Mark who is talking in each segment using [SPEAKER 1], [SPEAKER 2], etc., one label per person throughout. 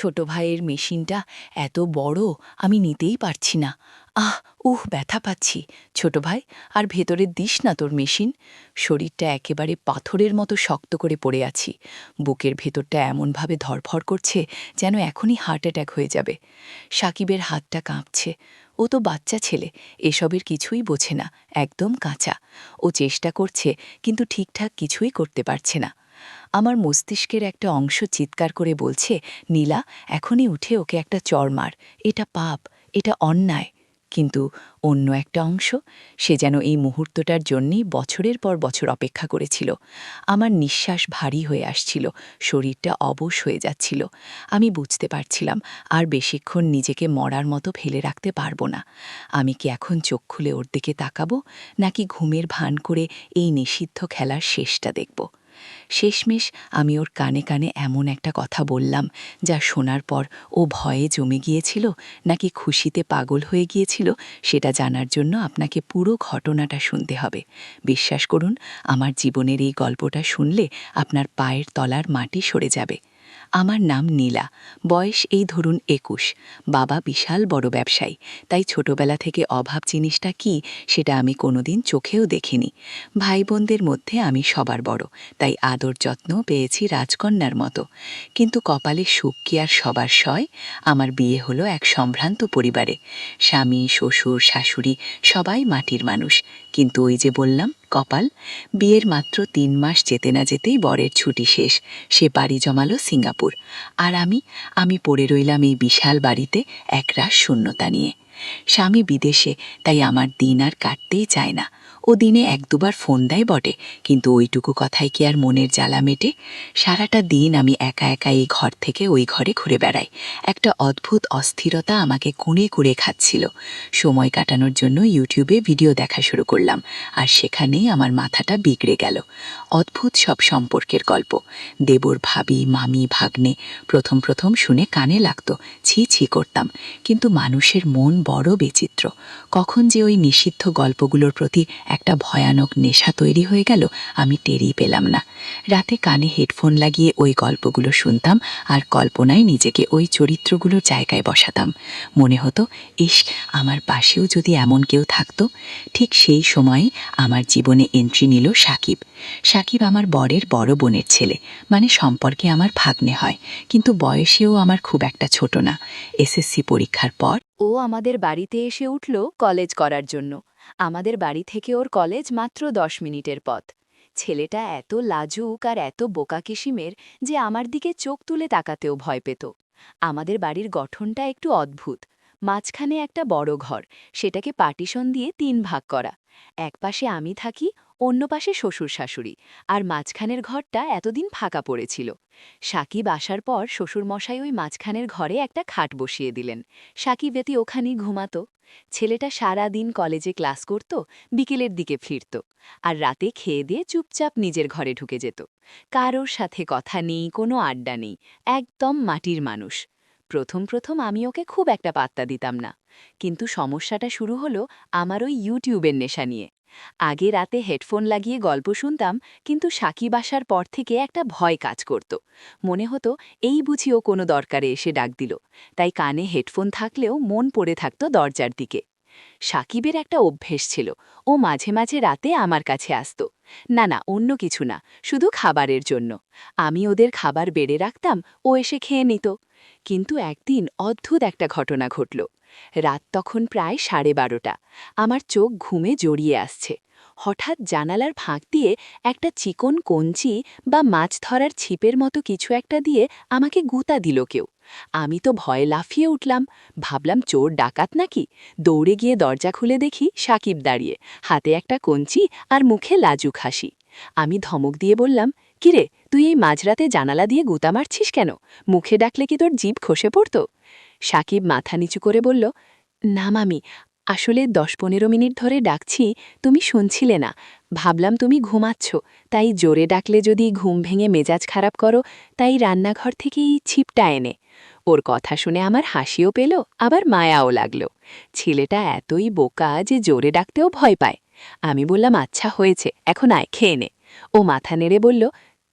[SPEAKER 1] ছোট ভাইয়ের মেশিনটা এত বড়, আমি নিতেই পারছি না। ব্যথা পাচ্ছি। ছোট ভাই, আর ভেতরে দিস না তোর মেশিন। শরীরটা একেবারে পাথরের মতো শক্ত করে পড়ে আছি। বুকের ভেতরটা এমনভাবে ধড়ফড় করছে যেন এখনই হার্ট অ্যাটাক হয়ে যাবে। সাকিবের হাতটা কাঁপছে। ও তো বাচ্চা ছেলে, এসবের কিছুই বোঝে না, একদম কাঁচা। ও চেষ্টা করছে, কিন্তু ঠিকঠাক কিছুই করতে পারছে না। আমার মস্তিষ্কের একটা অংশ চিৎকার করে বলছে, নীলা, এখনই উঠে ওকে একটা চড় মার, এটা পাপ, এটা অন্যায়। কিন্তু অন্য একটা অংশ, সে যেন এই মুহূর্তটার জন্যেই বছরের পর বছর অপেক্ষা করেছিল। আমার নিঃশ্বাস ভারী হয়ে আসছিল, শরীরটা অবশ হয়ে যাচ্ছিল। আমি বুঝতে পারছিলাম আর বেশিক্ষণ নিজেকে মরার মতো ফেলে রাখতে পারবো না। আমি কি এখন চোখ খুলে ওর দিকে তাকাবো, নাকি ঘুমের ভান করে এই নিষিদ্ধ খেলার শেষটা দেখব? শেষমেশ আমি ওর কানে কানে এমন একটা কথা বললাম, যা শোনার পর ও ভয়ে জমে গিয়েছিল নাকি খুশিতে পাগল হয়ে গিয়েছিল, সেটা জানার জন্য আপনাকে পুরো ঘটনাটা শুনতে হবে। বিশ্বাস করুন, আমার জীবনের এই গল্পটা শুনলে আপনার পায়ের তলার মাটি সরে যাবে। আমার নাম নীলা, বয়স এই ধরুন ২১। বাবা বিশাল বড় ব্যবসায়ী, তাই ছোটবেলা থেকে অভাব জিনিসটা কি সেটা আমি কোনোদিন চোখেও দেখিনি। ভাই বোনদের মধ্যে আমি সবার বড়, তাই আদর যত্ন পেয়েছি রাজকন্যার মতো। কিন্তু কপালে সুখ কি আর সবার সয়? আমার বিয়ে হলো এক সম্ভ্রান্ত পরিবারে। স্বামী, শ্বশুর, শাশুড়ি সবাই মাটির মানুষ। কিন্তু ওই যে বললাম, কপাল। বিয়ের মাত্র ৩ মাস যেতে না যেতেই বরের ছুটি শেষ, সে বাড়ি জমালো সিঙ্গাপুর। আর আমি পড়ে রইলাম এই বিশাল বাড়িতে একরাশ শূন্যতা নিয়ে। স্বামী বিদেশে, তাই আমার দিন আর কাটতেই চায় না। ও দিনে ১-২ বার ফোন দেয় বটে, কিন্তু ওইটুকু কথাই কি আর মনের জ্বালা মেটে? সারাটা দিন আমি একা একা এই ঘর থেকে ওই ঘরে ঘুরে বেড়াই। একটা অদ্ভুত অস্থিরতা আমাকে কুঁড়ে কুঁড়ে খাচ্ছিল। সময় কাটানোর জন্য ইউটিউবে ভিডিও দেখা শুরু করলাম, আর সেখানেই আমার মাথাটা বিগড়ে গেল। অদ্ভুত সব সম্পর্কের গল্প, দেবর, ভাবি, মামি, ভাগ্নে। প্রথম প্রথম শুনে কানে লাগত, ছি ছি করতাম। কিন্তু মানুষের মন বড় বিচিত্র। কখন যে ওই নিষিদ্ধ গল্পগুলোর প্রতি একটা ভয়ানক নেশা তৈরি হয়ে গেল, আমি টেরই পেলাম না। রাতে কানে হেডফোন লাগিয়ে ওই গল্পগুলো শুনতাম, আর কল্পনায় নিজেকে ওই চরিত্রগুলোর জায়গায় বসাতাম। মনে হতো, ইস, আমার পাশেও যদি এমন কেউ থাকতো। ঠিক সেই সময় আমার জীবনে এন্ট্রি নিল সাকিব। সাকিব আমার বরের বড় বোনের ছেলে, মানে সম্পর্কে আমার ভাগ্নে হয়, কিন্তু বয়সেও আমার খুব একটা ছোট না। এসএসসি পরীক্ষার পর ও আমাদের বাড়িতে এসে উঠল কলেজ করার জন্য। আমাদের বাড়ি থেকে ওর কলেজ মাত্র ১০ মিনিটের পথ। ছেলেটা এত লাজুক আর এত বোকা কিসিমের যে আমার দিকে চোখ তুলে তাকাতেও ভয় পেত। আমাদের বাড়ির গঠনটা একটু অদ্ভুত। মাঝখানে একটা বড় ঘর, সেটাকে পার্টিশন দিয়ে ৩ ভাগ করা। এক পাশে আমি থাকি, অন্য পাশে শ্বশুর শাশুড়ি, আর মাঝখানের ঘরটা এতদিন ফাঁকা পড়েছিল। সাকিব আসার পর শ্বশুরমশাই ওই মাঝখানের ঘরে একটা খাট বসিয়ে দিলেন। সাকিব এতে ওখানেই ঘুমাত। ছেলেটা সারা দিন কলেজে ক্লাস করত, বিকেলের দিকে ফিরত, আর রাতে খেয়ে দিয়ে চুপচাপ নিজের ঘরে ঢুকে যেত। কারোর সাথে কথা নেই, কোনো আড্ডা নেই, একদম মাটির মানুষ। প্রথম প্রথম আমি ওকে খুব একটা পাত্তা দিতাম না। কিন্তু সমস্যাটা শুরু হলো আমার ওই ইউটিউবের নেশা নিয়ে। আগে রাতে হেডফোন লাগিয়ে গল্প শুনতাম, কিন্তু সাকিব আসার পর থেকে একটা ভয় কাজ করত। মনে হতো, এই বুঝি ও কোনো দরকারে এসে ডাক দিল। তাই কানে হেডফোন থাকলেও মন পড়ে থাকত দরজার দিকে। সাকিবের একটা অভ্যেস ছিল, ও মাঝে মাঝে রাতে আমার কাছে আসত। না না, অন্য কিছু না, শুধু খাবারের জন্য। আমি ওদের খাবার বেড়ে রাখতাম, ও এসে খেয়ে নিত। কিন্তু একদিন অদ্ভুত একটা ঘটনা ঘটল। রাত তখন প্রায় 12:30। আমার চোখ ঘুমে জড়িয়ে আসছে। হঠাৎ জানালার ফাঁক দিয়ে একটা চিকন কঞ্চি বা মাছ ধরার ছিপের মতো কিছু একটা দিয়ে আমাকে গুঁতা দিল কেউ। আমি তো ভয়ে লাফিয়ে উঠলাম, ভাবলাম চোর ডাকাত নাকি। দৌড়ে গিয়ে দরজা খুলে দেখি সাকিব দাঁড়িয়ে, হাতে একটা কঞ্চি আর মুখে লাজুক হাসি। আমি ধমক দিয়ে বললাম, কিরে, তুই এই মাঝরাতে জানালা দিয়ে গুঁতা মারছিস কেন? মুখে ডাকলে কি তোর জিভ খসে পড়ত? সাকিব মাথা নিচু করে বলল, না মামি, আসলে ১০-১৫ মিনিট ধরে ডাকছি, তুমি শুনছিলে না। ভাবলাম তুমি ঘুমাচ্ছ, তাই জোরে ডাকলে যদি ঘুম ভেঙে মেজাজ খারাপ করো, তাই রান্নাঘর থেকে এই ছিপটা এনে। ওর কথা শুনে আমার হাসিও পেল, আবার মায়াও লাগল। ছেলেটা এতই বোকা যে জোরে ডাকতেও ভয় পায়। আমি বললাম, আচ্ছা হয়েছে, এখন আয়, খেয়ে নে। ও মাথা নেড়ে বলল,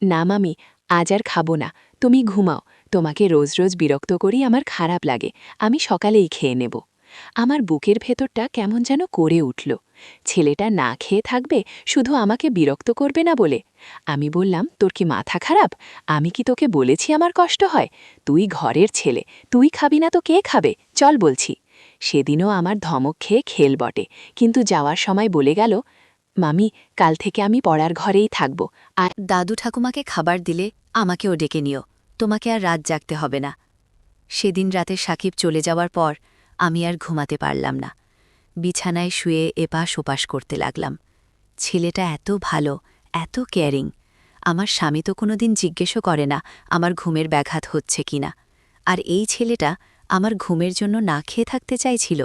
[SPEAKER 1] না মামি, আজ আর খাবো না, তুমি ঘুমাও, তোমাকে রোজ রোজ বিরক্ত করি আমার খারাপ লাগে, আমি সকালেই খেয়ে নেব। আমার বুকের ভেতরটা কেমন যেন করে উঠল। ছেলেটা না খেয়ে থাকবে, শুধু আমাকে বিরক্ত করবে না বলে। আমি বললাম, তোর কি মাথা খারাপ? আমি কি তোকে বলেছি আমার কষ্ট হয়? তুই ঘরের ছেলে, তুই খাবি না তো কে খাবে? চল বলছি। সেদিনও আমার ধমক খেয়ে খেল বটে, কিন্তু যাওয়ার সময় বলে গেল, মামি, কাল থেকে আমি পড়ার ঘরেই থাকব, আর
[SPEAKER 2] দাদু ঠাকুমাকে খাবার দিলে আমাকেও ডেকে নিও, তোমাকে আর রাত জাগতে হবে না। সেদিন রাতে সাকিব চলে যাওয়ার পর আমি আর ঘুমাতে পারলাম না। বিছানায় শুয়ে এপাশ ওপাশ করতে লাগলাম। ছেলেটা এত ভালো, এত কেয়ারিং। আমার স্বামী তো কোনোদিন জিজ্ঞেসও করে না আমার ঘুমের ব্যাঘাত হচ্ছে কিনা। আর এই ছেলেটা আমার ঘুমের জন্য না খেয়ে থাকতে চাইছিল।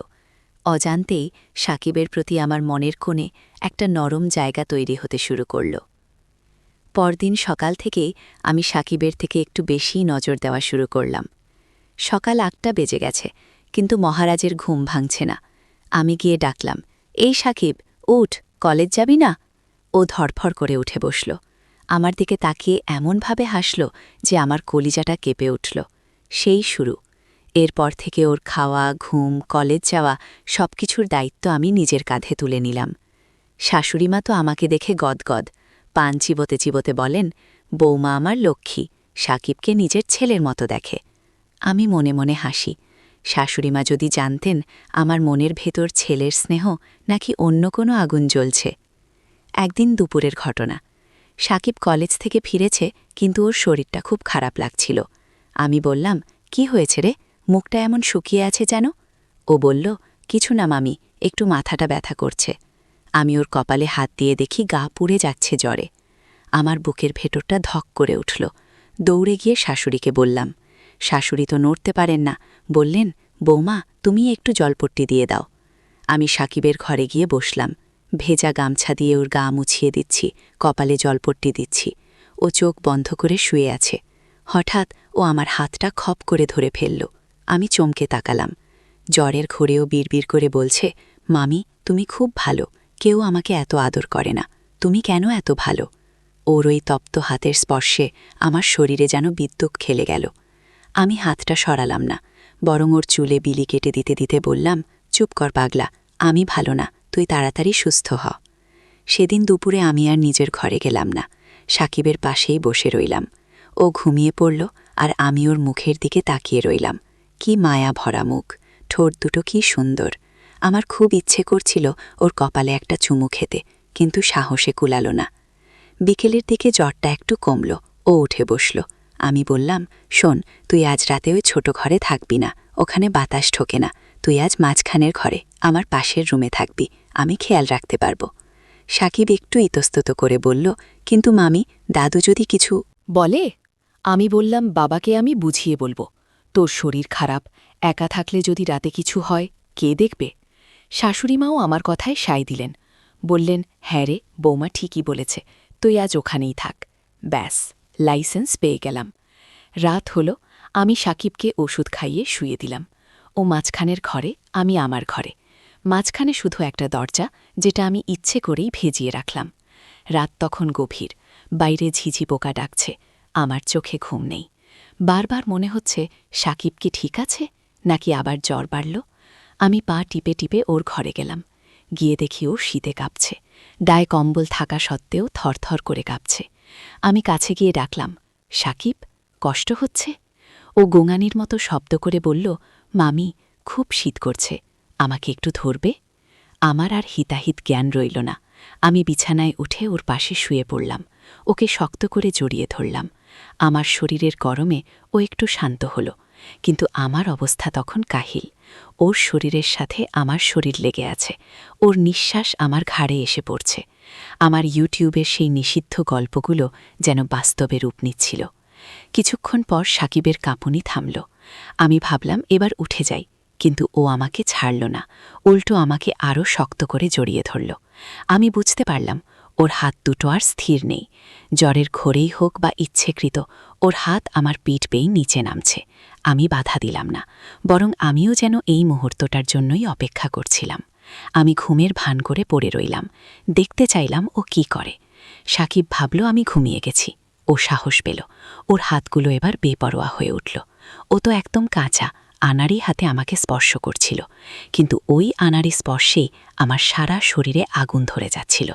[SPEAKER 2] অজান্তেই সাকিবের প্রতি আমার মনের কোণে একটা নরম জায়গা তৈরি হতে শুরু করল। পরদিন সকাল থেকেই আমি সাকিবের থেকে একটু বেশিই নজর দেওয়া শুরু করলাম। সকাল ৮টা বেজে গেছে, কিন্তু মহারাজের ঘুম ভাঙছে না। আমি গিয়ে ডাকলাম, এই সাকিব, উঠ, কলেজ যাবি না? ও ধড়ফড় করে উঠে বসল। আমার দিকে তাকিয়ে এমনভাবে হাসল যে আমার কলিজাটা কেঁপে উঠল। সেই শুরু। এরপর থেকে ওর খাওয়া, ঘুম, কলেজ যাওয়া সবকিছুর দায়িত্ব আমি নিজের কাঁধে তুলে নিলাম। শাশুড়িমা তো আমাকে দেখে গদগদ, পান চিবোতে চিবোতে বলেন, বৌমা আমার লক্ষ্মী, সাকিবকে নিজের ছেলের মতো দেখে। আমি মনে মনে হাসি। শাশুড়িমা যদি জানতেন আমার মনের ভেতর ছেলের স্নেহ নাকি অন্য কোনো আগুন জ্বলছে। একদিন দুপুরের ঘটনা। সাকিব কলেজ থেকে ফিরেছে, কিন্তু ওর শরীরটা খুব খারাপ লাগছিল। আমি বললাম, কি হয়েছে রে, মুখটা এমন শুকিয়ে আছে যেন? ও বলল, কিছু না মামি, একটু মাথাটা ব্যথা করছে। আমি ওর কপালে হাত দিয়ে দেখি গা পুড়ে যাচ্ছে জ্বরে। আমার বুকের ভেতরটা ধক করে উঠল। দৌড়ে গিয়ে শাশুড়িকে বললাম। শাশুড়ি তো নড়তে পারেন না, বললেন, বৌমা, তুমি একটু জলপট্টি দিয়ে দাও। আমি সাকিবের ঘরে গিয়ে বসলাম। ভেজা গামছা দিয়ে ওর গা মুছিয়ে দিচ্ছি, কপালে জলপট্টি দিচ্ছি। ও চোখ বন্ধ করে শুয়ে আছে। হঠাৎ ও আমার হাতটা খপ করে ধরে ফেলল। আমি চমকে তাকালাম। জ্বরের ঘোরেও বিড়বিড় করে বলছে, মামি, তুমি খুব ভালো, কেউ আমাকে এত আদর করে না, তুমি কেন এত ভালো? ওর ওই তপ্ত হাতের স্পর্শে আমার শরীরে যেন বিদ্যুৎ খেলে গেল। আমি হাতটা সরালাম না, বরং ওর চুলে বিলি কেটে দিতে দিতে বললাম, চুপ কর পাগলা, আমি ভালো না, তুই তাড়াতাড়ি সুস্থ হ। সেদিন দুপুরে আমি আর নিজের ঘরে গেলাম না, সাকিবের পাশেই বসে রইলাম। ও ঘুমিয়ে পড়ল, আর আমি ওর মুখের দিকে তাকিয়ে রইলাম। কি মায়া ভরা মুখ, ঠোঁট দুটো কি সুন্দর। আমার খুব ইচ্ছে করছিল ওর কপালে একটা চুমু খেতে, কিন্তু সাহসে কুলাল না। বিকেলের দিকে জ্বরটা একটু কমল, ও উঠে বসল। আমি বললাম, শোন, তুই আজ রাতে ওই ছোট ঘরে থাকবি না, ওখানে বাতাস ঢোকে না। তুই আজ মাঝখানের ঘরে, আমার পাশের রুমে থাকবি, আমি খেয়াল রাখতে পারব। সাকিব একটু ইতস্তত করে বলল, কিন্তু মামি, দাদু যদি কিছু
[SPEAKER 3] বলে। আমি বললাম, বাবাকে আমি বুঝিয়ে বলবো, তোর শরীর খারাপ, একা থাকলে যদি রাতে কিছু হয়, কে দেখবে? শাশুড়িমাও আমার কথায় সায় দিলেন, বললেন, হ্যাঁ রে, বৌমা ঠিকই বলেছে, তুই আজ ওখানেই থাক। ব্যাস, লাইসেন্স পেয়ে গেলাম। রাত হল, আমি সাকিবকে ওষুধ খাইয়ে শুয়ে দিলাম। ও মাঝখানের ঘরে, আমি আমার ঘরে। মাঝখানে শুধু একটা দরজা, যেটা আমি ইচ্ছে করেই ভেজিয়ে রাখলাম। রাত তখন গভীর, বাইরে ঝিঝি পোকা ডাকছে, আমার চোখে ঘুম নেই। বারবার মনে হচ্ছে, সাকিব কি ঠিক আছে, নাকি আবার জ্বর বাড়ল? আমি পা টিপে টিপে ওর ঘরে গেলাম। গিয়ে দেখি ও শীতে কাঁপছে, গায়ে কম্বল থাকা সত্ত্বেও থরথর করে কাঁপছে। আমি কাছে গিয়ে ডাকলাম, সাকিব, কষ্ট হচ্ছে? ও গোঙানির মতো শব্দ করে বলল, মামি, খুব শীত করছে, আমাকে একটু ধরবে? আমার আর হিতাহিত জ্ঞান রইল না। আমি বিছানায় উঠে ওর পাশে শুয়ে পড়লাম, ওকে শক্ত করে জড়িয়ে ধরলাম। আমার শরীরের গরমে ও একটু শান্ত হল, কিন্তু আমার অবস্থা তখন কাহিল। ওর শরীরের সাথে আমার শরীর লেগে আছে, ওর নিঃশ্বাস আমার ঘাড়ে এসে পড়ছে। আমার ইউটিউবের সেই নিষিদ্ধ গল্পগুলো যেন বাস্তবে রূপ নিচ্ছিল। কিছুক্ষণ পর সাকিবের কাঁপুনি থামল। আমি ভাবলাম এবার উঠে যাই, কিন্তু ও আমাকে ছাড়ল না, উল্টো আমাকে আরও শক্ত করে জড়িয়ে ধরল। আমি বুঝতে পারলাম ওর হাত দুটো আর স্থির নেই। জ্বরের ঘোরেই হোক বা ইচ্ছেকৃত, ওর হাত আমার পিঠ বেয়ে নিচে নামছে। আমি বাধা দিলাম না, বরং আমিও যেন এই মুহূর্তটার জন্যই অপেক্ষা করছিলাম। আমি ঘুমের ভান করে পড়ে রইলাম, দেখতে চাইলাম ও কি করে। সাকিব ভাবল আমি ঘুমিয়ে গেছি, ও সাহস পেল। ওর হাতগুলো এবার বেপরোয়া হয়ে উঠল। ও তো একদম কাঁচা, আনাড়ি হাতে আমাকে স্পর্শ করছিল, কিন্তু ওই আনাড়ি স্পর্শেই আমার সারা শরীরে আগুন ধরে যাচ্ছিল।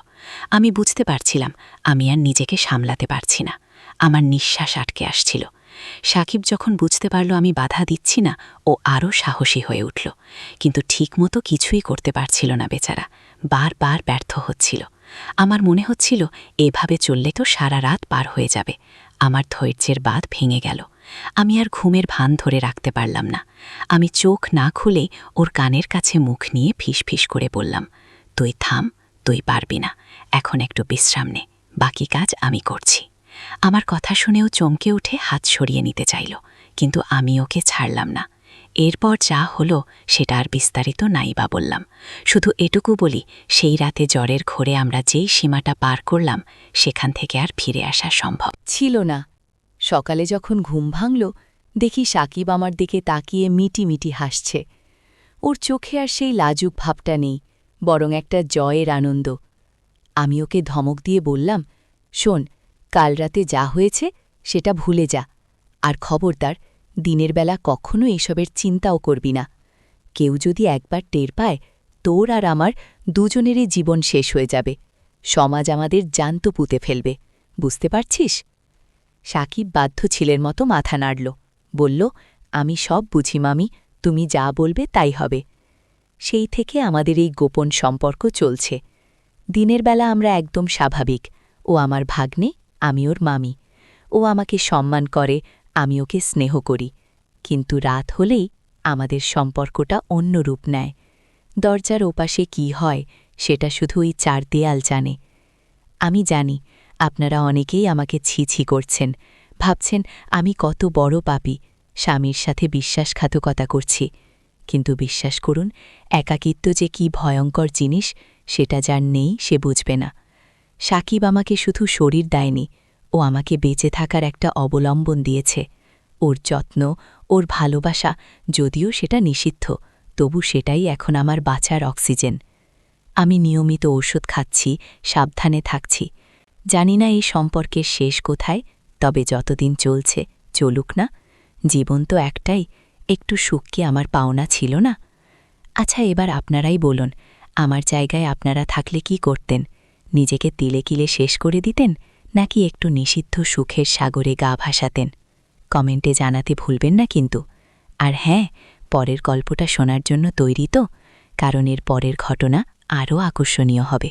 [SPEAKER 3] আমি বুঝতে পারছিলাম আমি আর নিজেকে সামলাতে পারছি না। আমার নিঃশ্বাস আটকে আসছিল। সাকিব যখন বুঝতে পারল আমি বাধা দিচ্ছি না, ও আরও সাহসী হয়ে উঠল, কিন্তু ঠিকমতো কিছুই করতে পারছিল না বেচারা, বারবার ব্যর্থ হচ্ছিল। আমার মনে হচ্ছিল এভাবে চললে তো সারা রাত পার হয়ে যাবে। আমার ধৈর্যের বাঁধ ভেঙে গেল। আমি আর ঘুমের ভান ধরে রাখতে পারলাম না। আমি চোখ না খুলে ওর কানের কাছে মুখ নিয়ে ফিসফিস করে বললাম, তুই থাম, তুই পারবি না, এখন একটু বিশ্রাম নে, বাকি কাজ আমি করছি। আমার কথা শুনেও চমকে উঠে হাত সরিয়ে নিতে চাইল, কিন্তু আমি ওকে ছাড়লাম না। এরপর যা হলো সেটা আর বিস্তারিত নাই বা বললাম, শুধু এটুকু বলি, সেই রাতে জ্বরের ঘোরে আমরা যেই সীমাটা পার করলাম সেখান থেকে আর ফিরে আসা সম্ভব
[SPEAKER 1] ছিল না। সকালে যখন ঘুম ভাঙল, দেখি সাকিব আমার দিকে তাকিয়ে মিটি মিটি হাসছে। ওর চোখে আর সেই লাজুক ভাবটা নেই, বরং একটা জয়ের আনন্দ। আমি ওকে ধমক দিয়ে বললাম, শোন, কাল রাতে যা হয়েছে সেটা ভুলে যা, আর খবরদার দিনের বেলা কখনো এসবের চিন্তাও করবি না। কেউ যদি একবার টের পায়, তোর আর আমার দুজনেরই জীবন শেষ হয়ে যাবে। সমাজ আমাদের জ্যান্ত পুঁতে ফেলবে, বুঝতে পারছিস? সাকিব বাধ্য ছেলের মতো মাথা নাড়ল, বলল, আমি সব বুঝি মামি, তুমি যা বলবে তাই হবে। সেই থেকে আমাদের এই গোপন সম্পর্ক চলছে। দিনের বেলা আমরা একদম স্বাভাবিক, ও আমার ভাগ্নে, আমি ওর মামি। ও আমাকে সম্মান করে, আমি ওকে স্নেহ করি। কিন্তু রাত হলেই আমাদের সম্পর্কটা অন্য রূপ নেয়। দরজার ওপাশে কি হয় সেটা শুধু ওই চার দেয়াল জানে। আমি জানি আপনারা অনেকেই আমাকে ছি ছি করছেন, ভাবছেন আমি কত বড় পাপী, স্বামীর সাথে বিশ্বাসঘাতকতা করছি। কিন্তু বিশ্বাস করুন, একাকিত্ব যে কি ভয়ঙ্কর জিনিস সেটা যার নেই সে বুঝবে না। সাকিব আমাকে শুধু শরীর দেয়নি, ও আমাকে বেঁচে থাকার একটা অবলম্বন দিয়েছে। ওর যত্ন, ওর ভালোবাসা, যদিও সেটা নিষিদ্ধ, তবু সেটাই এখন আমার বাঁচার অক্সিজেন। আমি নিয়মিত ওষুধ খাচ্ছি, সাবধানে থাকছি। জানি না এই সম্পর্কের শেষ কোথায়, তবে যতদিন চলছে চলুক না। জীবন তো একটাই, একটু সুখ কি আমার পাওনা ছিল না? আচ্ছা, এবার আপনারাই বলুন, আমার জায়গায় আপনারা থাকলে কি করতেন? নিজেকে তিলে কিলে শেষ করে দিতেন, নাকি একটু নিষিদ্ধ সুখের সাগরে গা ভাসাতেন? কমেন্টে জানাতে ভুলবেন না কিন্তু। আর হ্যাঁ, পরের গল্পটা শোনার জন্য তৈরি তো? কারণ এর পরের ঘটনা আরও আকর্ষণীয় হবে।